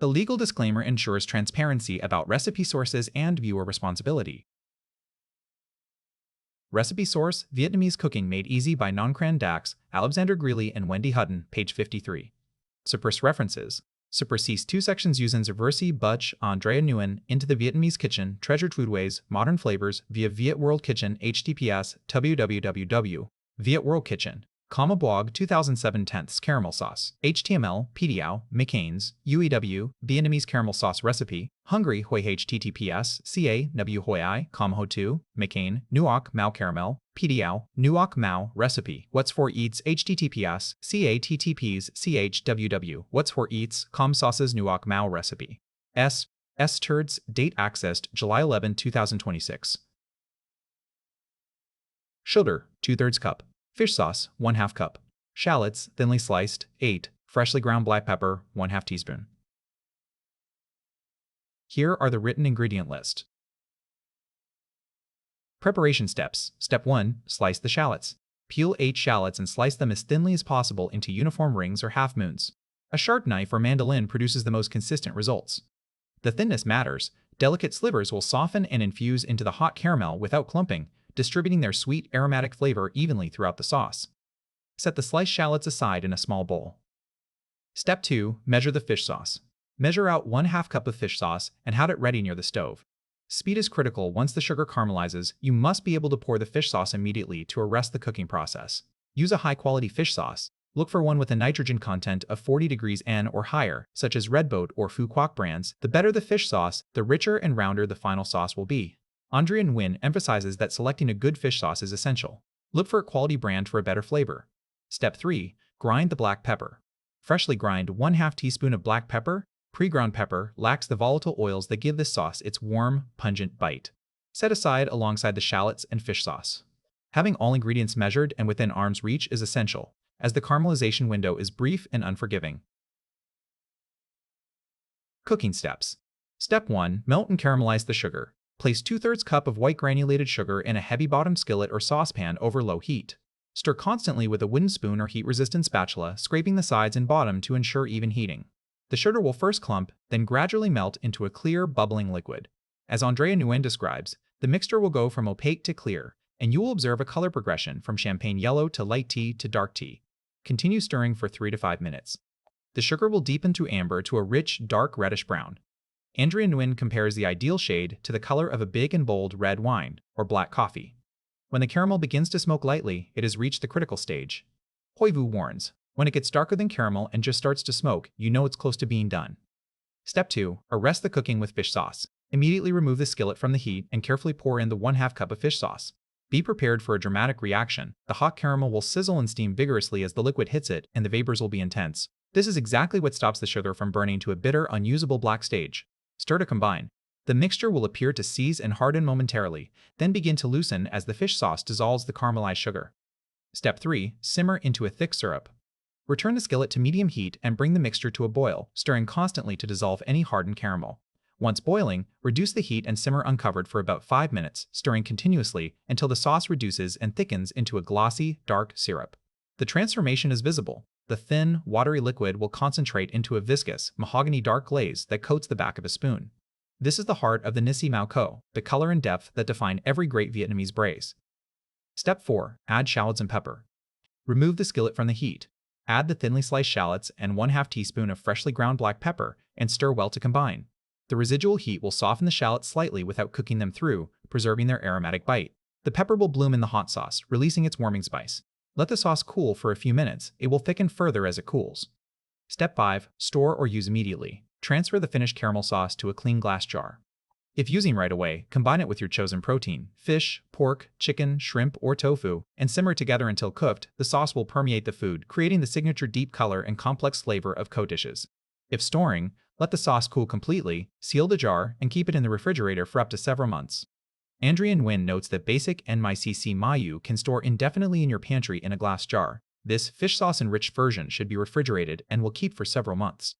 The legal disclaimer ensures transparency about recipe sources and viewer responsibility. Recipe source: Vietnamese Cooking Made Easy by Nongkran Daks, Alexandra Greeley and Wendy Hutton, page 53. Source references. Sources 2 sections using Versi Butch, Andrea Nguyen, Into the Vietnamese Kitchen, Treasured Foodways, Modern Flavors, via Viet World Kitchen, https www.vietworldkitchen. Blog 2007 10ths Caramel Sauce. HTML, PDAO, McCain's, UEW, Vietnamese Caramel Sauce Recipe, Hungary Hoi https ca w hoi I, ho 2, McCain, Nuoc Mau Caramel, PDAO, Nuoc Mau Recipe. What's for Eats https cattps chww. What's for Eats, Sauces Nuoc Mau Recipe. S Turds, date accessed July 11, 2026. Sugar, 2/3 cup. Fish sauce, 1/2 cup. Shallots, thinly sliced, 8. Freshly ground black pepper, 1/2 teaspoon. Here are the written ingredient list. Preparation steps. Step 1. Slice the shallots. Peel 8 shallots and slice them as thinly as possible into uniform rings or half moons. A sharp knife or mandoline produces the most consistent results. The thinness matters. Delicate slivers will soften and infuse into the hot caramel without clumping, distributing their sweet, aromatic flavor evenly throughout the sauce. Set the sliced shallots aside in a small bowl. Step 2. Measure the fish sauce. Measure out 1/2 cup of fish sauce and have it ready near the stove. Speed is critical. Once the sugar caramelizes, you must be able to pour the fish sauce immediately to arrest the cooking process. Use a high-quality fish sauce. Look for one with a nitrogen content of 40 degrees N or higher, such as Red Boat or Phu Quoc brands. The better the fish sauce, the richer and rounder the final sauce will be. Andrea and Nguyen emphasizes that selecting a good fish sauce is essential. Look for a quality brand for a better flavor. Step 3. Grind the black pepper. Freshly grind 1/2 teaspoon of black pepper. Pre-ground pepper lacks the volatile oils that give this sauce its warm, pungent bite. Set aside alongside the shallots and fish sauce. Having all ingredients measured and within arm's reach is essential, as the caramelization window is brief and unforgiving. Cooking steps. Step 1. Melt and caramelize the sugar. Place 2/3 cup of white granulated sugar in a heavy-bottomed skillet or saucepan over low heat. Stir constantly with a wooden spoon or heat-resistant spatula, scraping the sides and bottom to ensure even heating. The sugar will first clump, then gradually melt into a clear, bubbling liquid. As Andrea Nguyen describes, the mixture will go from opaque to clear, and you will observe a color progression from champagne yellow to light tea to dark tea. Continue stirring for 3 to 5 minutes. The sugar will deepen to amber to a rich, dark reddish brown. Andrea Nguyen compares the ideal shade to the color of a big and bold red wine, or black coffee. When the caramel begins to smoke lightly, it has reached the critical stage. Hoi Vu warns, when it gets darker than caramel and just starts to smoke, you know it's close to being done. Step 2. Arrest the cooking with fish sauce. Immediately remove the skillet from the heat and carefully pour in the 1/2 cup of fish sauce. Be prepared for a dramatic reaction. The hot caramel will sizzle and steam vigorously as the liquid hits it, and the vapors will be intense. This is exactly what stops the sugar from burning to a bitter, unusable black stage. Stir to combine. The mixture will appear to seize and harden momentarily, then begin to loosen as the fish sauce dissolves the caramelized sugar. Step 3. Simmer into a thick syrup. Return the skillet to medium heat and bring the mixture to a boil, stirring constantly to dissolve any hardened caramel. Once boiling, reduce the heat and simmer uncovered for about 5 minutes, stirring continuously until the sauce reduces and thickens into a glossy, dark syrup. The transformation is visible. The thin, watery liquid will concentrate into a viscous, mahogany dark glaze that coats the back of a spoon. This is the heart of the Nuoc Mau, the color and depth that define every great Vietnamese braise. Step 4. Add shallots and pepper. Remove the skillet from the heat. Add the thinly sliced shallots and 1/2 teaspoon of freshly ground black pepper and stir well to combine. The residual heat will soften the shallots slightly without cooking them through, preserving their aromatic bite. The pepper will bloom in the hot sauce, releasing its warming spice. Let the sauce cool for a few minutes. It will thicken further as it cools. Step 5. Store or use immediately. Transfer the finished caramel sauce to a clean glass jar. If using right away, combine it with your chosen protein, fish, pork, chicken, shrimp, or tofu, and simmer together until cooked. The sauce will permeate the food, creating the signature deep color and complex flavor of co dishes. If storing, let the sauce cool completely, seal the jar, and keep it in the refrigerator for up to several months. Andrea Nguyen notes that basic NMICC mayu can store indefinitely in your pantry in a glass jar. This fish sauce-enriched version should be refrigerated and will keep for several months.